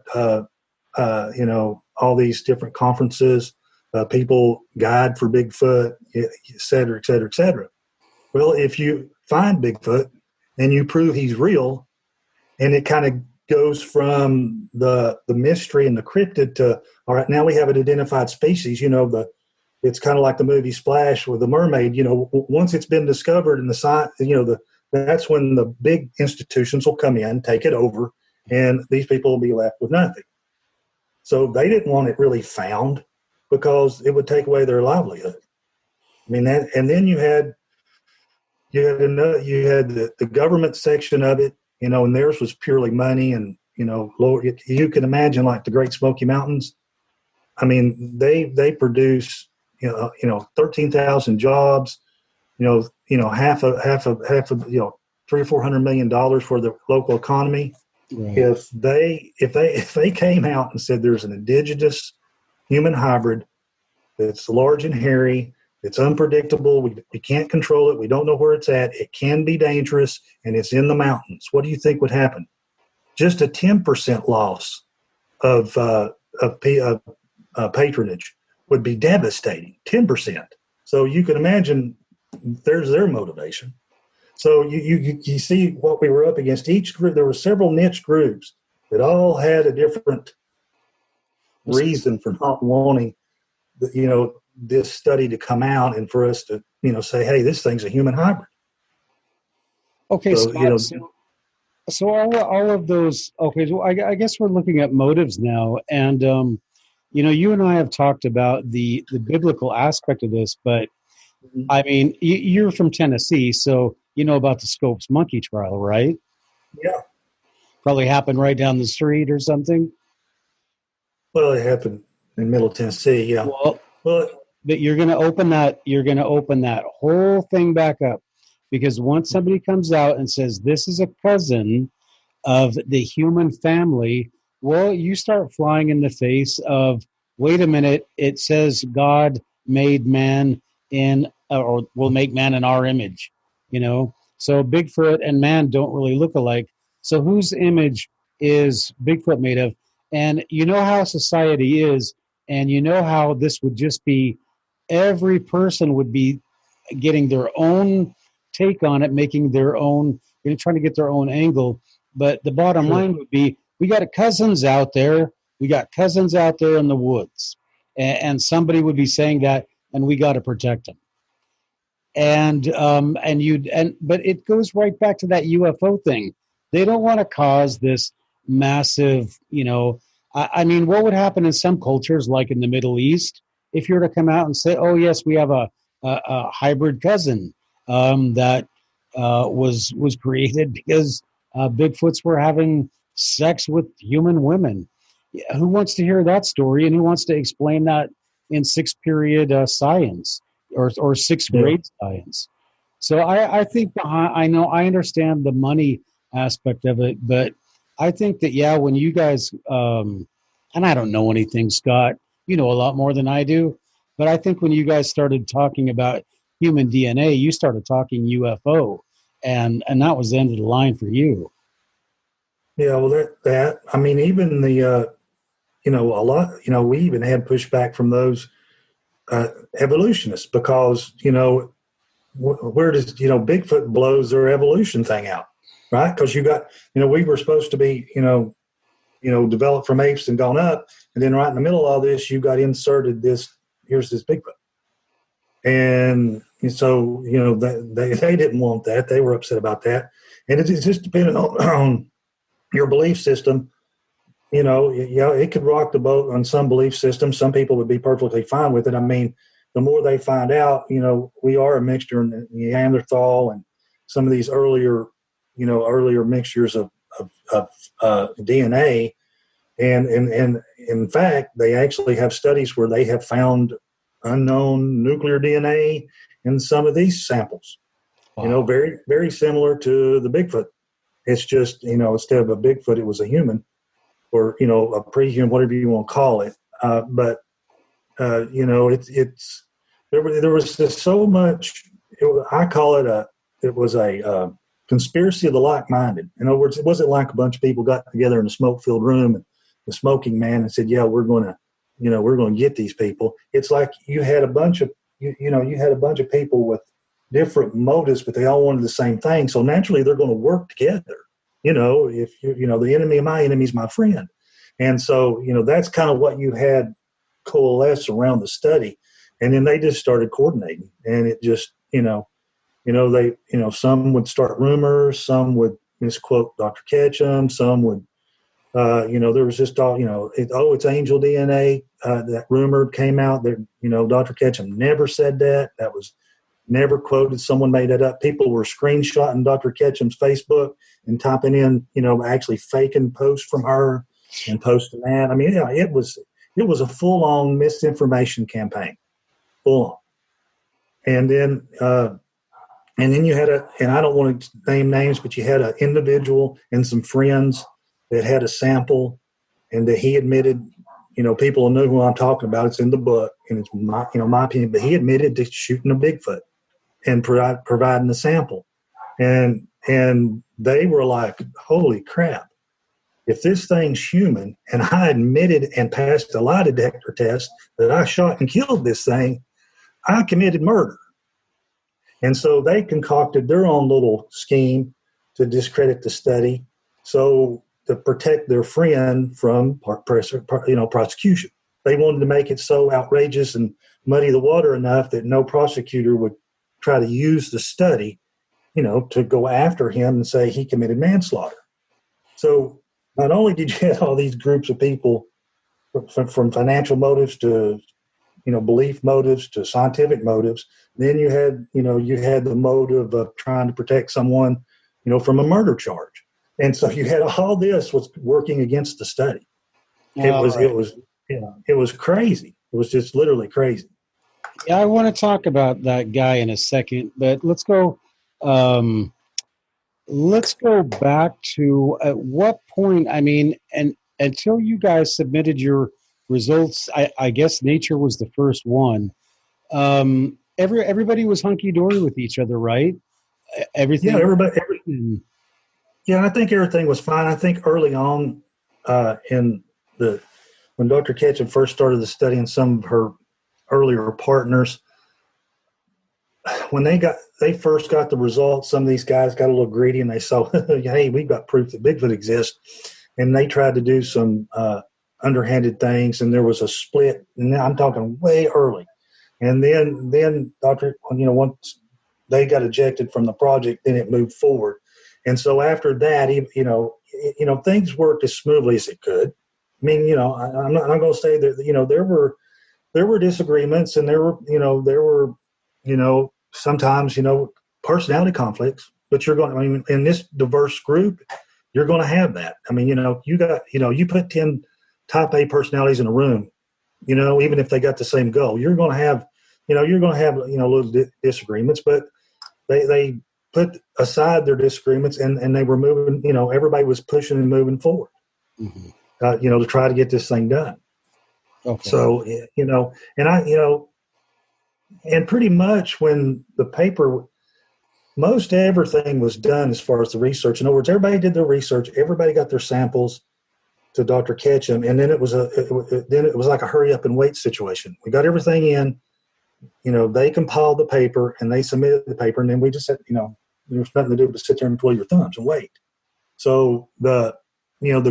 all these different conferences, people guide for Bigfoot, et cetera, et cetera, et cetera. Well, if you find Bigfoot and you prove he's real, and it kind of goes from the mystery and the cryptid to, all right, now we have an identified species, it's kind of like the movie Splash with the mermaid. Once it's been discovered in the science, that's when the big institutions will come in, take it over, and these people will be left with nothing. So they didn't want it really found, because it would take away their livelihood. I mean, and then you had the government section of it, and theirs was purely money, and Lord, you can imagine, like the Great Smoky Mountains. I mean, they produce 13,000 jobs, half of $300 or $400 million for the local economy. Right. If they came out and said there's an indigenous human hybrid that's large and hairy, It's unpredictable. We can't control it. We don't know where it's at. It can be dangerous, and it's in the mountains. What do you think would happen? Just a 10% loss of patronage would be devastating. 10%. So you can imagine there's their motivation. So you see what we were up against. Each group, there were several niche groups that all had a different reason for not wanting, this study to come out and for us to, say, hey, this thing's a human hybrid. Okay, so, so all of those. Okay, so I guess we're looking at motives now, and you and I have talked about the biblical aspect of this, but I mean, you're from Tennessee, so you know about the Scopes monkey trial, right? Yeah. Probably happened right down the street or something. Well, it happened in Middle Tennessee, yeah. Well, but you're going to open that. You're going to open that whole thing back up, because once somebody comes out and says this is a cousin of the human family, well, you start flying in the face of, wait a minute, it says God made man or will make man in our image, So Bigfoot and man don't really look alike. So whose image is Bigfoot made of? And you know how society is, and you know how this would just be, every person would be getting their own take on it, making their own, trying to get their own angle. But the bottom line would be, we got cousins out there. We got cousins out there in the woods. And somebody would be saying that, and we got to protect them. But it goes right back to that UFO thing. They don't want to cause this massive, I mean, what would happen in some cultures, like in the Middle East, if you were to come out and say, oh, yes, we have a hybrid cousin that was created because Bigfoots were having sex with human women. Who wants to hear that story, and who wants to explain that in sixth period science or sixth grade science? So I think I understand the money aspect of it, but I think that, when you guys, and I don't know anything, Scott, you know a lot more than I do, but I think when you guys started talking about human DNA, you started talking UFO, and that was the end of the line for you. Yeah, well, I mean, even the, a lot, we even had pushback from those evolutionists because, where does, Bigfoot blows their evolution thing out, right? Because you got, we were supposed to be, developed from apes and gone up, and then right in the middle of all this, you got inserted here's this Bigfoot. And so, they didn't want that. They were upset about that. And it's just depending on your belief system. It could rock the boat on some belief systems. Some people would be perfectly fine with it. I mean, the more they find out, we are a mixture in Neanderthal and some of these earlier mixtures of DNA. And in fact, they actually have studies where they have found unknown nuclear DNA in some of these samples. Wow. Very, very similar to the Bigfoot. It's just, instead of a Bigfoot, it was a human, or, a pre-human, whatever you want to call it. But there was just so much, I call it it was a conspiracy of the like-minded. In other words, it wasn't like a bunch of people got together in a smoke-filled room and the smoking man and said, yeah, we're going to get these people. It's like you had a bunch of, you had a bunch of people with different motives, but they all wanted the same thing. So naturally they're going to work together. If the enemy of my enemy is my friend. And so, that's kind of what you had coalesce around the study. And then they just started coordinating, and it just, some would start rumors, some would misquote Dr. Ketchum, some would, there was just all, it's angel DNA. That rumor came out that, Dr. Ketchum never said that. That was never quoted. Someone made that up. People were screenshotting Dr. Ketchum's Facebook and typing in, actually faking posts from her and posting that. I mean, it was a full-on misinformation campaign, full-on. And then you had and I don't want to name names, but you had an individual and some friends that had a sample, and that he admitted people will know who I'm talking about. It's in the book, and it's my opinion. But he admitted to shooting a Bigfoot and providing the sample, and they were like, "Holy crap! If this thing's human, and I admitted and passed a lie detector test that I shot and killed this thing, I committed murder." And so they concocted their own little scheme to discredit the study, so to protect their friend from prosecution. They wanted to make it so outrageous and muddy the water enough that no prosecutor would try to use the study, to go after him and say he committed manslaughter. So not only did you have all these groups of people from financial motives to, belief motives to scientific motives, then you had the motive of trying to protect someone, from a murder charge. And so you had all this was working against the study. It was crazy. It was just literally crazy. Yeah, I want to talk about that guy in a second, but let's go back to at what point, and until you guys submitted your results, I guess Nature was the first one. Everybody was hunky-dory with each other, right? Everything. Yeah, everything. Yeah, I think everything was fine. I think early on when Dr. Ketchum first started the study and some of her earlier partners, when they first got the results, some of these guys got a little greedy and they saw, hey, we've got proof that Bigfoot exists. And they tried to do some underhanded things, and there was a split. And I'm talking way early. And then once they got ejected from the project, then it moved forward. And so after that, things worked as smoothly as it could. I'm not going to say that, there were disagreements, and there were sometimes, personality conflicts, but in this diverse group, you're going to have that. You put 10 type A personalities in a room, even if they got the same goal, you're going to have little disagreements, but they put aside their disagreements and they were moving, everybody was pushing and moving forward, to try to get this thing done. Okay. So, and pretty much when the paper, most everything was done as far as the research. In other words, everybody did their research, everybody got their samples to Dr. Ketchum, and then it was like a hurry up and wait situation. We got everything in, they compiled the paper and they submitted the paper, and then we just said, there's nothing to do but sit there and twiddle your thumbs and wait. So the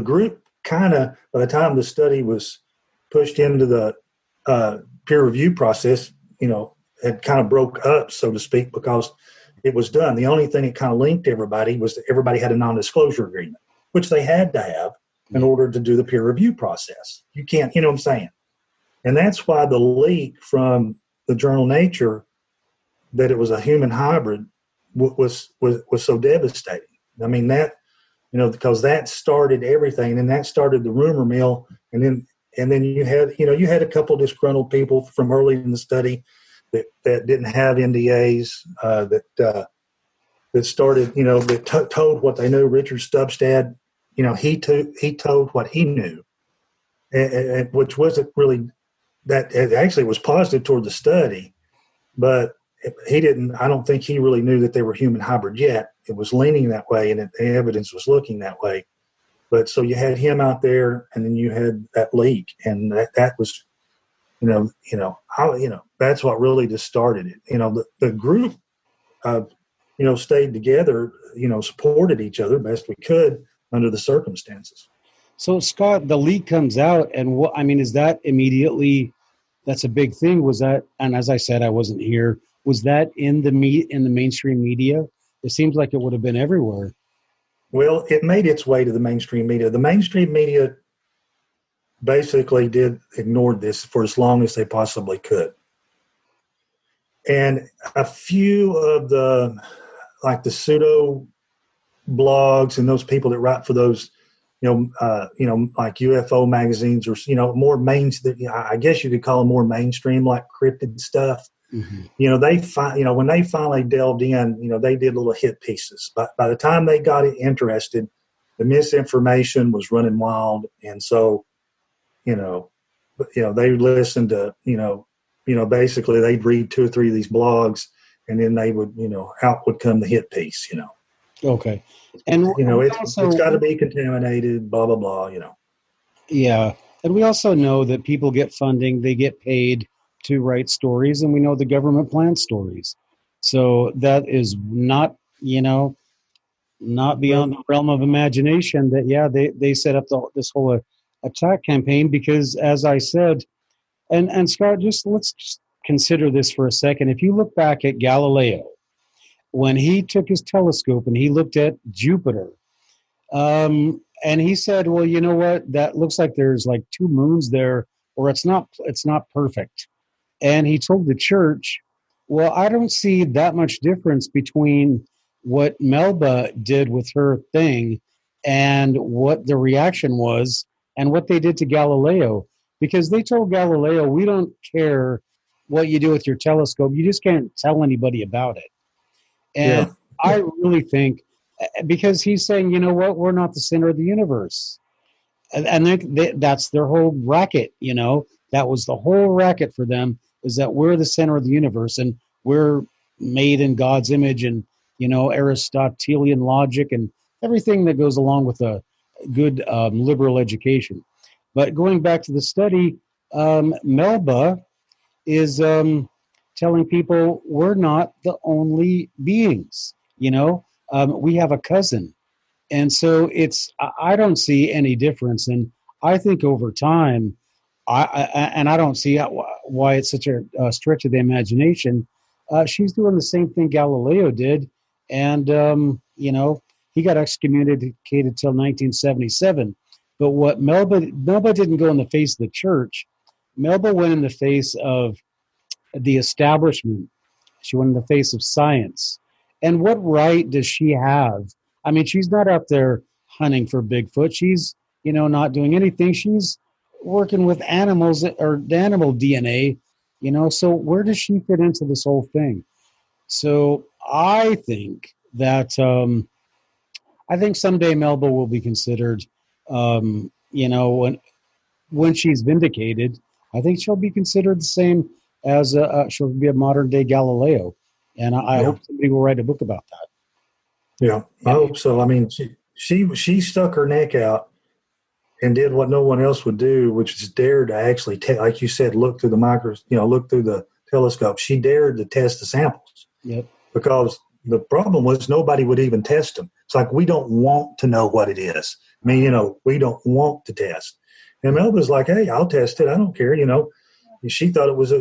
group kind of, by the time the study was pushed into the peer review process, had kind of broke up, so to speak, because it was done. The only thing that kind of linked everybody was that everybody had a non-disclosure agreement, which they had to have in order to do the peer review process. You can't, what I'm saying? And that's why the leak from the journal Nature that it was a human hybrid was so devastating. Because that started everything, and that started the rumor mill, and then you had a couple of disgruntled people from early in the study that didn't have NDAs, that started, that told what they knew. Richard Stubstad, he told what he knew, and which wasn't really that. It actually was positive toward the study, but he didn't. I don't think he really knew that they were human hybrid yet. It was leaning that way, and the evidence was looking that way. But so you had him out there, and then you had that leak, and that was, that's what really just started it. The group, stayed together, supported each other best we could under the circumstances. So Scott, the leak comes out, and is that immediately? That's a big thing. Was that? And as I said, I wasn't here. Was that in the mainstream media? It seems like it would have been everywhere. Well, it made its way to the mainstream media. The mainstream media basically ignored this for as long as they possibly could. And a few of the pseudo blogs and those people that write for those, like UFO magazines or, more I guess you could call them more mainstream, like cryptid stuff. Mm-hmm. When they finally delved in, they did little hit pieces. But by the time they got interested, the misinformation was running wild. And so, they listen to, basically they'd read 2 or 3 of these blogs, and then they would, out would come the hit piece, Okay. And it's got to be contaminated, blah blah blah. Yeah, and we also know that people get funding; they get paid to write stories, and we know the government plans stories. So that is not, not beyond the realm of imagination. That they set up this whole attack campaign because, as I said, and Scott, let's just consider this for a second. If you look back at Galileo, when he took his telescope and he looked at Jupiter, and he said, well, you know what? That looks like there's like 2 moons there, or it's not perfect. And he told the church, well, I don't see that much difference between what Melba did with her thing and what the reaction was and what they did to Galileo. Because they told Galileo, we don't care what you do with your telescope. You just can't tell anybody about it. And I really think, because he's saying, you know what, we're not the center of the universe. And that's their whole racket, That was the whole racket for them, is that we're the center of the universe and we're made in God's image and, Aristotelian logic and everything that goes along with a good liberal education. But going back to the study, Melba is telling people we're not the only beings, we have a cousin. And so I don't see any difference. And I think over time, I don't see why it's such a stretch of the imagination. She's doing the same thing Galileo did. And, he got excommunicated till 1977. But what Melba didn't go in the face of the church. Melba went in the face of the establishment. She went in the face of science. And what right does she have? I mean, she's not out there hunting for Bigfoot. She's, not doing anything. She's working with animals or animal DNA, so where does she fit into this whole thing? So I think that, I think someday Melba will be considered, when she's vindicated, I think she'll be considered the same as she'll be a modern day Galileo. And I hope somebody will write a book about that. Yeah, I hope so. I mean, she stuck her neck out and did what no one else would do, which is dare to actually, like you said, look through the look through the telescope. She dared to test the samples. Yep. Because the problem was nobody would even test them. It's like, we don't want to know what it is. I mean, we don't want to test. And Melba's like, hey, I'll test it. I don't care. She thought it was,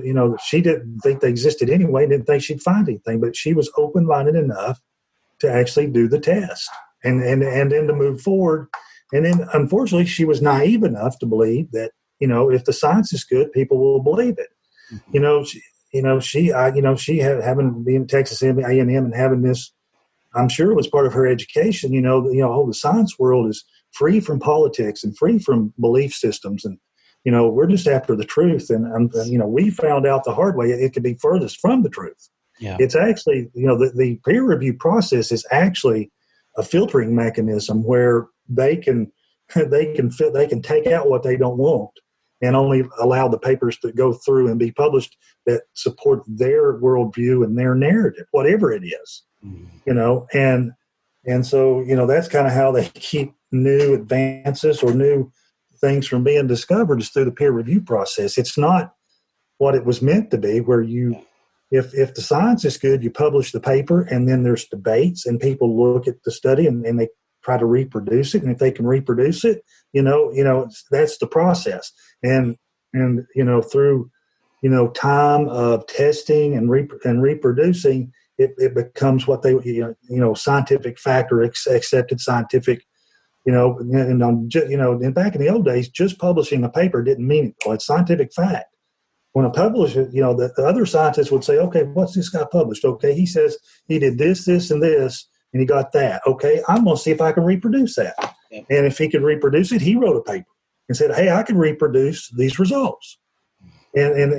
she didn't think they existed anyway, didn't think she'd find anything, but she was open-minded enough to actually do the test and then to move forward. And then, unfortunately, she was naive enough to believe that, if the science is good, people will believe it. Mm-hmm. She having been Texas A&M and having this, I'm sure it was part of her education. The science world is free from politics and free from belief systems, and we're just after the truth. And we found out the hard way it could be furthest from the truth. Yeah. It's actually, the peer review process is actually a filtering mechanism where they can take out what they don't want and only allow the papers to go through and be published that support their worldview and their narrative, whatever it is. Mm-hmm. And so, that's kind of how they keep new advances or new things from being discovered, is through the peer review process. It's not what it was meant to be, where if the science is good, you publish the paper and then there's debates and people look at the study and they try to reproduce it. And if they can reproduce it, that's the process. And through, time of testing and reproducing, it becomes what they, scientific fact or accepted scientific, and back in the old days, just publishing a paper didn't mean it. Well, it's scientific fact. When a publisher, the other scientists would say, okay, what's this guy published? Okay, he says he did this, this, and this, and he got that. Okay, I'm going to see if I can reproduce that. Yeah. And if he could reproduce it, he wrote a paper and said, hey, I can reproduce these results. And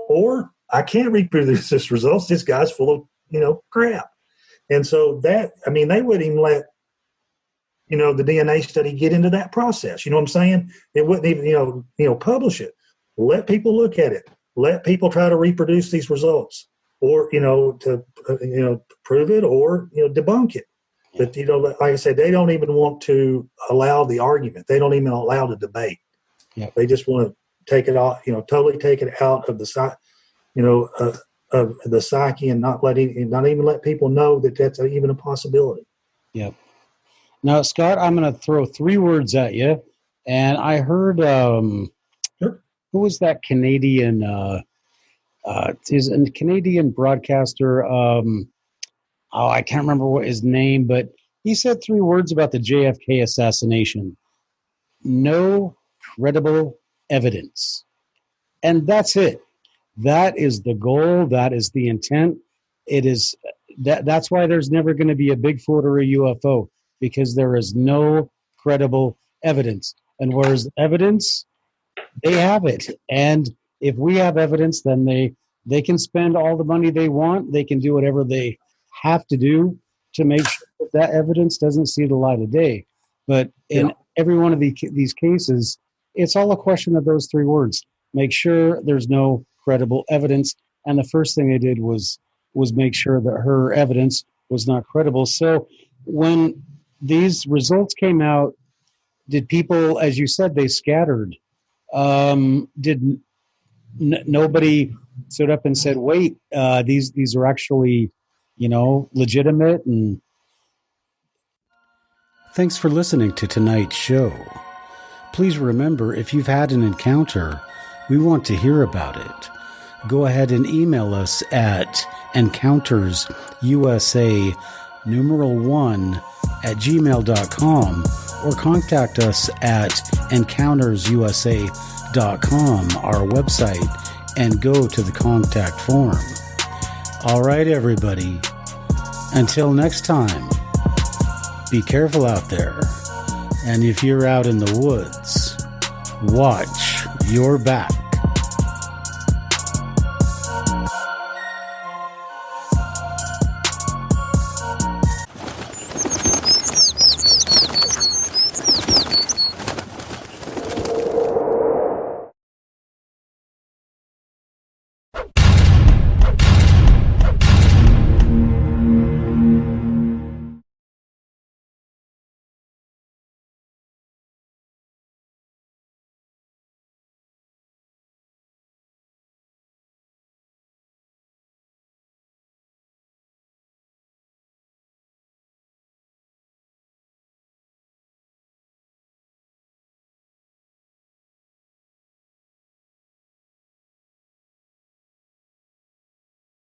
or I can't reproduce this results. This guy's full of, crap. And so they wouldn't even let, the DNA study get into that process. You know what I'm saying? It wouldn't even, publish it. let people look at it. Let people try to reproduce these results, or to prove it, or debunk it. But like I said, they don't even want to allow the argument. They don't even allow the debate. Yeah. They just want to take it off, totally take it out of the of the psyche, and not even let people know that that's even a possibility. Yep. Now, Scott, I'm going to throw 3 words at you, and I heard Sure. who was that Canadian? Is a Canadian broadcaster. I can't remember what his name, but he said 3 words about the JFK assassination. No credible evidence. And that's it. That is the goal. That is the intent. It is that's why there's never going to be a Bigfoot or a UFO, because there is no credible evidence. And where's evidence, they have it. And if we have evidence, then they can spend all the money they want. They can do whatever they have to do to make sure that evidence doesn't see the light of day. But in every one of these cases, it's all a question of those 3 words. Make sure there's no credible evidence. And the first thing they did was make sure that her evidence was not credible. So when these results came out, did people, as you said, they scattered? Did nobody stood up and said, wait, these are actually, legitimate? And thanks for listening to tonight's show. Please remember, if you've had an encounter, we want to hear about it. Go ahead and email us at encountersusa1@gmail.com, or contact us at encountersusa.com, our website, and go to the contact form. All right, everybody. Until next time, be careful out there. And if you're out in the woods, watch your back.